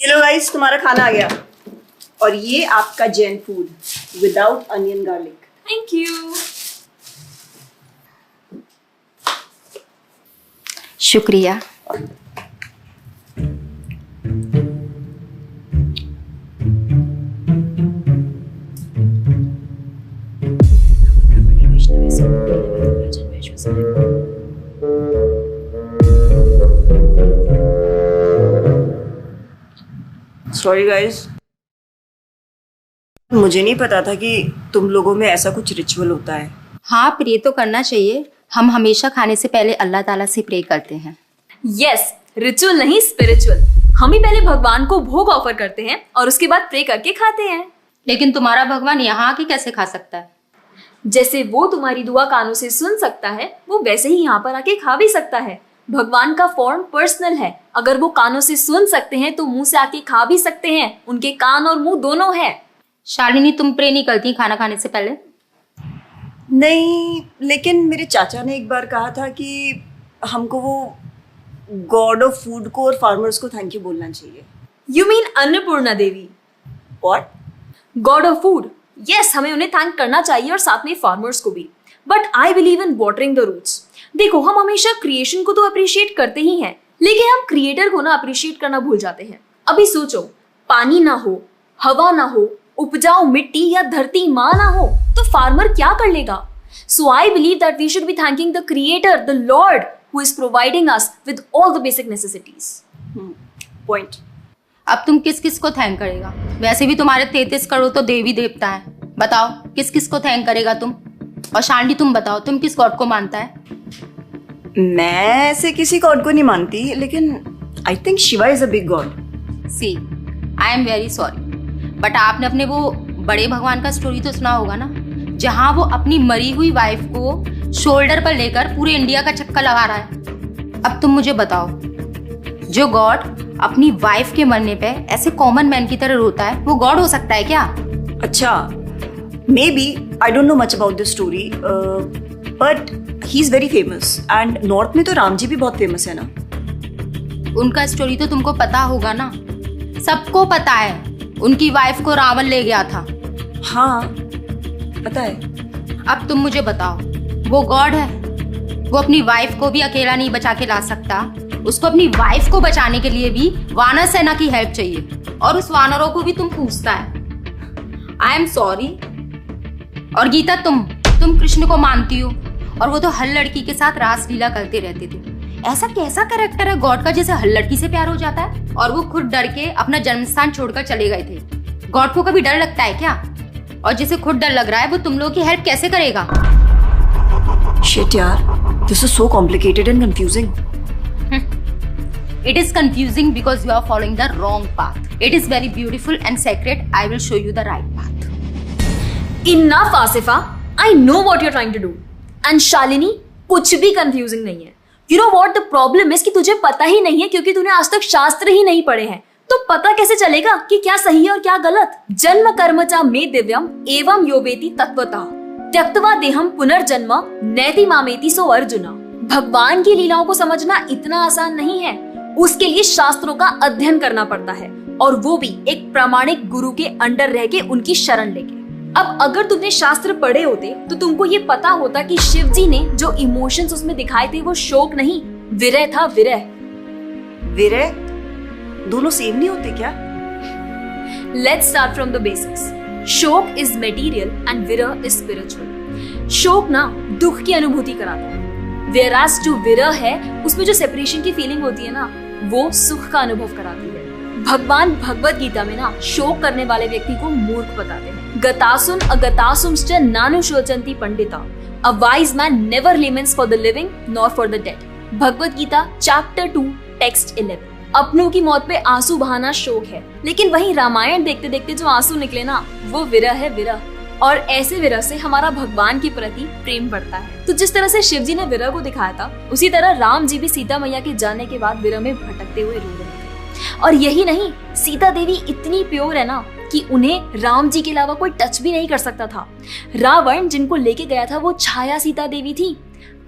ये लो गाइस, तुम्हारा खाना आ गया। और ये आपका Jain food without onion garlic. Thank you. शुक्रिया। सॉरी गाइस, मुझे नहीं पता था कि तुम लोगों में ऐसा कुछ रिचुअल होता है। हाँ, प्रे तो करना चाहिए। हम हमेशा खाने से पहले अल्लाह ताला से प्रे करते हैं। यस, रिचुअल नहीं स्पिरिचुअल। हम ही पहले भगवान को भोग ऑफर करते हैं और उसके बाद प्रे करके खाते हैं। लेकिन तुम्हारा भगवान यहाँ आके कैसे खा सकता है? जैसे वो तुम्हारी दुआ कानों से सुन सकता है, वो वैसे ही यहाँ पर आके खा भी सकता है। भगवान का फॉर्म पर्सनल है। अगर वो कानों से सुन सकते हैं तो मुंह से आके खा भी सकते हैं। उनके कान और मुंह दोनों है। शालिनी, तुम प्रे नहीं करती खाना खाने से पहले? नहीं, लेकिन मेरे चाचा ने एक बार कहा था कि हमको वो गॉड ऑफ फूड को और फार्मर्स को थैंक यू बोलना चाहिए। You mean Annapurna Devi? What? God of food. Yes, हमें उन्हें थैंक करना चाहिए और साथ में फार्मर्स को भी। But I believe in watering the roots. देखो, हम हमेशा क्रिएशन को तो अप्रिशिएट करते ही हैं, लेकिन हम क्रिएटर को ना अप्रिशिएट करना भूल जाते हैं। अभी सोचो, पानी ना हो, हवा ना हो, उपजाऊ मिट्टी या धरती माँ ना हो, तो फार्मर क्या कर लेगा? So I believe that we should be thanking the creator, the lord who is providing us with all the basic necessities. Point. अब तुम किस किस को थैंक करेगा? वैसे भी तुम्हारे 33 करोड़ तो देवी देवता है। बताओ, किस किस को थैंक करेगा तुम? और शांडी, तुम बताओ, तुम किस गॉड को मानता है? मैं ऐसे किसी गॉड को नहीं मानती, लेकिन I think Shiva is a big god. See, I am very sorry, but आपने अपने वो बड़े भगवान का स्टोरी तो सुना होगा ना, जहाँ वो अपनी मरी हुई वाइफ को शोल्डर पर लेकर पूरे इंडिया का चक्कर लगा रहा है। अब तुम मुझे बताओ, जो गॉड अपनी वाइफ के मरने पे ऐसे कॉमन मैन की तरह रोता है, वो गॉड हो सकता है क्या? अच्छा, may be, I don't know much about this story, but he is very famous. And north में तो राम जी भी बहुत फेमस है ना। उनका स्टोरी तो तुमको पता होगा ना, सबको पता है। उनकी वाइफ को रावण ले गया था। हाँ, पता है। अब तुम मुझे बताओ, वो गॉड है? वो अपनी वाइफ को भी अकेला नहीं बचा के ला सकता। उसको अपनी वाइफ को बचाने के लिए भी वानर सेना की हेल्प चाहिए, और उस वानरों को भी तुम पूछता है। I am sorry. और गीता, तुम कृष्ण को मानती हो, और वो तो हर लड़की के साथ रासलीला करते रहते थे। ऐसा कैसा कैरेक्टर है गॉड का जैसे हर लड़की से प्यार हो जाता है? और वो खुद डर के अपना जन्मस्थान छोड़कर चले गए थे। गॉड को कभी डर लगता है क्या? और जिसे खुद डर लग रहा है वो तुम लोगों की हेल्प कैसे करेगा? शिट यार, this is so complicated and confusing. It is confusing because you are following the wrong path. It is very beautiful and sacred. I will show you the right path. Enough, Asifa. I know what you're trying to do. And Shalini, कुछ भी confusing नहीं है। You know what the problem is कि तुझे पता ही नहीं है, क्योंकि तूने आज तक शास्त्र ही नहीं पढ़े हैं। तो पता कैसे चलेगा कि क्या सही है और क्या गलत? जन्म कर्म च मे दिव्यम एवं योवेति तत्वतः त्यक्त्वा देहम पुनर्जन्म नैति मामेति सो अर्जुना। भगवान की लीलाओं को समझना इतना आसान नहीं है। उसके लिए शास्त्रों का अध्ययन करना पड़ता है, और वो भी एक प्रामाणिक गुरु के अंडर रह के उनकी शरण लेके। अब अगर तुमने शास्त्र पढ़े होते तो तुमको ये पता होता कि शिव जी ने जो इमोशंस उसमें दिखाए थे वो शोक नहीं, विरह था। विरह विरह दोनों सेम नहीं होते क्या? Let's start from the basics. शोक इज मेटीरियल एंड विरह इज स्पिरिचुअल। शोक ना दुख की अनुभूति कराता है, whereas जो विरह है उसमें जो सेपरेशन की फीलिंग होती है ना, वो सुख का अनुभव कराती है। भगवान भगवत गीता में ना शोक करने वाले व्यक्ति को मूर्ख बताते हैं। गतासुम अगतासुमश्च नानु शोचन्ति Pandita. A wise man never laments for the living nor for the dead. Bhagavad Gita chapter 2 text 11। अपनों की मौत पे आंसू बहाना शोक है, लेकिन वहीं रामायण देखते देखते जो आंसू निकले ना, वो विरह है, विरह। और ऐसे विरह से हमारा भगवान के प्रति प्रेम बढ़ता है। तो जिस तरह से शिव जी ने विरह को दिखाया था, उसी तरह राम जी भी सीता मैया के जाने के बाद विरह में भटकते हुए रो रहे थे। और यही नहीं, सीता देवी इतनी प्योर है ना कि उन्हें राम जी के अलावा कोई टच भी नहीं कर सकता था। रावण जिनको लेके गया था वो छाया सीता देवी थी।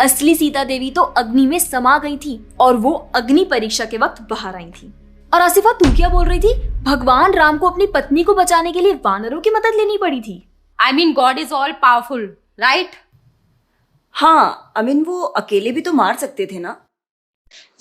असली सीता देवी तो अग्नि में समा गई थी, और वो अग्नि परीक्षा के वक्त बाहर आई थी। और आसिफा तू क्या बोल रही थी? भगवान राम को अपनी पत्नी को बचाने के लिए वानरों की मदद लेनी पड़ी थी। I mean God is all powerful, right? हाँ, आई मीन वो अकेले भी तो मार सकते थे ना।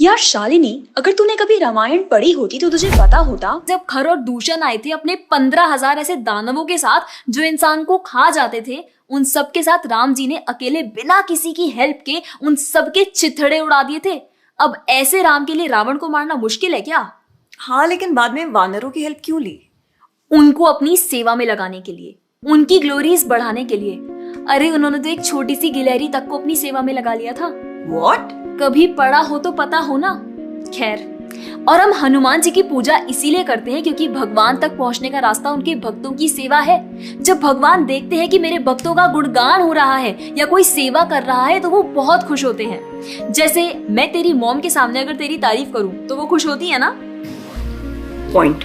यार शालिनी, अगर तूने कभी रामायण पढ़ी होती तो तुझे पता होता जब खर और दूषण आए थे अपने 15,000 ऐसे दानवों के साथ जो इंसान को खा जाते थे, उन सब के साथ राम जी ने अकेले बिना किसी की हेल्प के उन सबके चिथड़े उड़ा दिए थे। अब ऐसे राम के लिए रावण को मारना मुश्किल है क्या? हाँ, लेकिन बाद में वानरों की हेल्प क्यों ली? उनको अपनी सेवा में लगाने के लिए, उनकी ग्लोरीज बढ़ाने के लिए। अरे उन्होंने तो एक छोटी सी गिलहरी तक को अपनी सेवा में लगा लिया था। What? कभी पढ़ा हो तो पता हो ना। खैर, और हम हनुमान जी की पूजा इसीलिए करते हैं क्योंकि भगवान तक पहुंचने का रास्ता उनके भक्तों की सेवा है। जब भगवान देखते हैं कि मेरे भक्तों का गुणगान हो रहा है या कोई सेवा कर रहा है तो वो बहुत खुश होते हैं। जैसे मैं तेरी मॉम के सामने अगर तेरी तारीफ करूं तो वो खुश होती है ना। पॉइंट।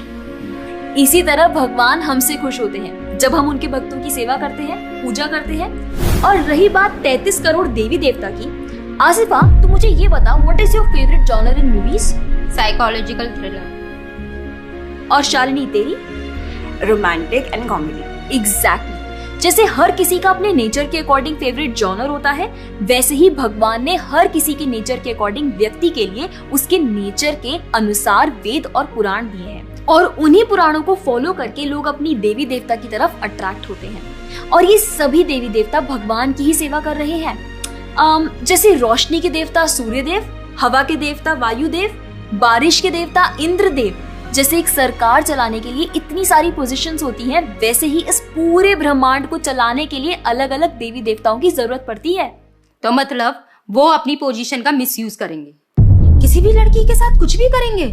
इसी तरह भगवान हमसे खुश होते हैं जब हम उनके भक्तों की सेवा करते हैं, पूजा करते हैं। और रही बात 33 करोड़ देवी देवता की, आसिफा तो मुझे ये बता, what is your favourite genre in movies? Psychological thriller. और शालिनी तेरी? Romantic and comedy. एग्जैक्टली। जैसे हर किसी का अपने नेचर के अकॉर्डिंग फेवरेट जॉनर होता है, वैसे ही भगवान ने हर किसी के नेचर के अकॉर्डिंग व्यक्ति के लिए उसके नेचर के अनुसार वेद और पुराण दिए हैं। और उन्हीं पुराणों को फॉलो करके लोग अपनी देवी देवता की तरफ अट्रैक्ट होते हैं। और ये सभी देवी देवता भगवान की ही सेवा कर रहे हैं। जैसे रोशनी के देवता सूर्य देव, हवा के देवता वायु देव, बारिश के देवता इंद्र देव। जैसे एक सरकार चलाने के लिए इतनी सारी पोजीशंस होती हैं, वैसे ही इस पूरे ब्रह्मांड को चलाने के लिए अलग अलग देवी देवताओं की जरूरत पड़ती है। तो मतलब वो अपनी पोजीशन का मिसयूज करेंगे, किसी भी लड़की के साथ कुछ भी करेंगे,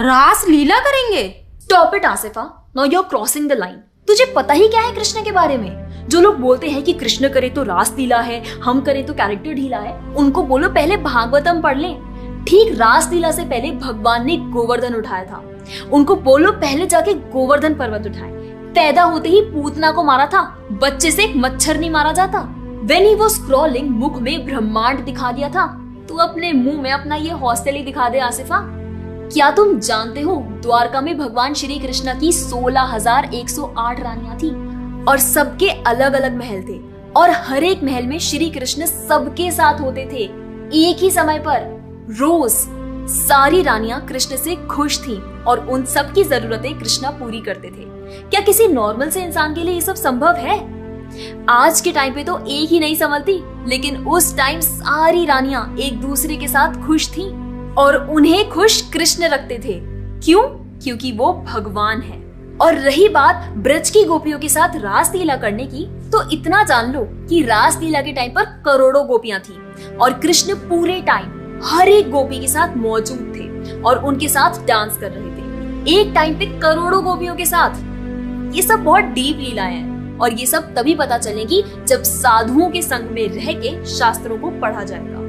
रास लीला करेंगे। Stop it Asifa, now you are crossing the line. तुझे पता ही क्या है कृष्ण के बारे में? जो लोग बोलते हैं कि कृष्ण करे तो रास लीला है, हम करे तो कैरेक्टर ढीला है, उनको बोलो पहले भागवतम पढ़ लें। ठीक रास लीला से पहले भगवान ने गोवर्धन उठाया था। उनको बोलो पहले जाके गोवर्धन पर्वत उठाए। पैदा होते ही पूतना को मारा था, बच्चे से एक मच्छर नहीं मारा जाता। When he was crawling, मुख में ब्रह्मांड दिखा दिया था। तू अपने मुंह में अपना ये हॉस्टल ही दिखा दे आसिफा। क्या तुम जानते हो द्वारका में भगवान श्री कृष्ण की 16,108 रानियां थी और सबके अलग अलग महल थे और हर एक महल में श्री कृष्ण सबके साथ होते थे एक ही समय पर। रोज सारी रानियां कृष्ण से खुश थीं और उन सब की जरूरतें कृष्ण पूरी करते थे। क्या किसी नॉर्मल से इंसान के लिए ये सब संभव है? आज के टाइम पे तो एक ही नहीं संभलती, लेकिन उस टाइम सारी रानियां एक दूसरे के साथ खुश थीं और उन्हें खुश कृष्ण रखते थे। क्यों? क्योंकि वो भगवान है। और रही बात ब्रज की गोपियों के साथ रास लीला करने की, तो इतना जान लो कि रास लीला के टाइम पर करोड़ों गोपियां थी और कृष्ण पूरे टाइम हर एक गोपी के साथ मौजूद थे और उनके साथ डांस कर रहे थे एक टाइम पे करोड़ों गोपियों के साथ। ये सब बहुत डीप लीलाएं हैं और ये सब तभी पता चलेगी जब साधुओं के संग में रह के शास्त्रों को पढ़ा जाएगा।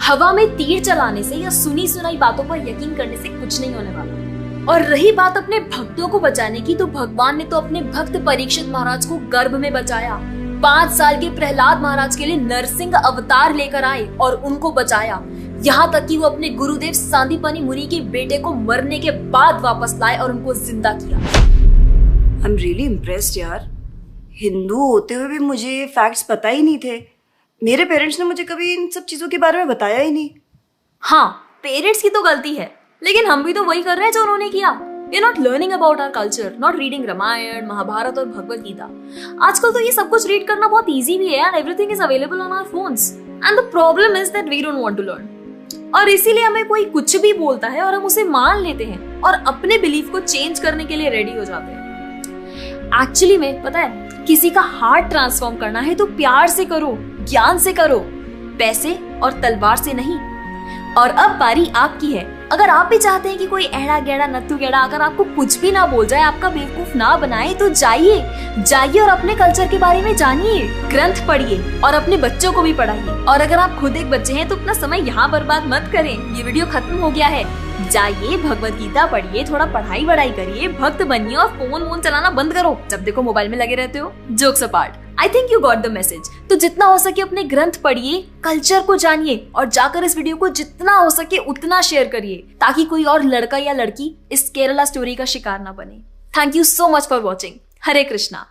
हवा में तीर चलाने से या सुनी सुनाई बातों पर यकीन करने से कुछ नहीं होने वाला। और रही बात अपने भक्तों को बचाने की, तो भगवान ने तो अपने भक्त परीक्षित महाराज को गर्भ में बचाया। 5 साल के प्रहलाद महाराज के लिए नरसिंह अवतार लेकर आए और उनको बचाया। यहाँ तक कि वो अपने गुरुदेव सांदीपनी मुनि के बेटे को मरने के बाद वापस लाए और उनको जिंदा किया। आई एम रियली इम्प्रेस्ड यार। हिंदू होते हुए भी मुझे फैक्ट्स पता ही नहीं थे। मेरे पेरेंट्स ने मुझे कभी इन सब चीजों के बारे में बताया ही नहीं। हाँ, पेरेंट्स की तो गलती है, लेकिन हम भी तो वही कर रहे हैं जो उन्होंने किया। We are not learning about our culture, not reading Ramayan, Mahabharat और भगवत गीता। आजकल तो ये सब कुछ रीड करना बहुत इजी भी है and everything is available on our phones. And the problem is that we don't want to learn. और इसीलिए हमें कोई कुछ भी बोलता है और हम उसे मान लेते हैं और अपने बिलीफ को चेंज करने के लिए रेडी हो जाते हैं। एक्चुअली में पता है, किसी का हार्ट ट्रांसफॉर्म करना है तो प्यार से करो, ज्ञान से करो, पैसे और तलवार से नहीं। और अब बारी आपकी है। अगर आप भी चाहते हैं कि कोई एड़ा गेड़ा नत्थु गेड़ा अगर आपको कुछ भी ना बोल जाए, आपका बेवकूफ ना बनाए, तो जाइए और अपने कल्चर के बारे में जानिए, ग्रंथ पढ़िए और अपने बच्चों को भी पढ़ाइए। और अगर आप खुद एक बच्चे हैं तो अपना समय यहाँ बर्बाद मत करें। ये वीडियो खत्म हो गया है, जाइए भगवत गीता पढ़िए, थोड़ा पढ़ाई वढ़ाई करिए, भक्त बनिए और फोन चलाना बंद करो। जब देखो मोबाइल में लगे रहते हो। Jokes apart, I think you got the message. तो जितना हो सके अपने ग्रंथ पढ़िए, कल्चर को जानिए और जाकर इस वीडियो को जितना हो सके उतना शेयर करिए ताकि कोई और लड़का या लड़की इस केरला स्टोरी का शिकार ना बने। Thank you so much for watching. Hare Krishna.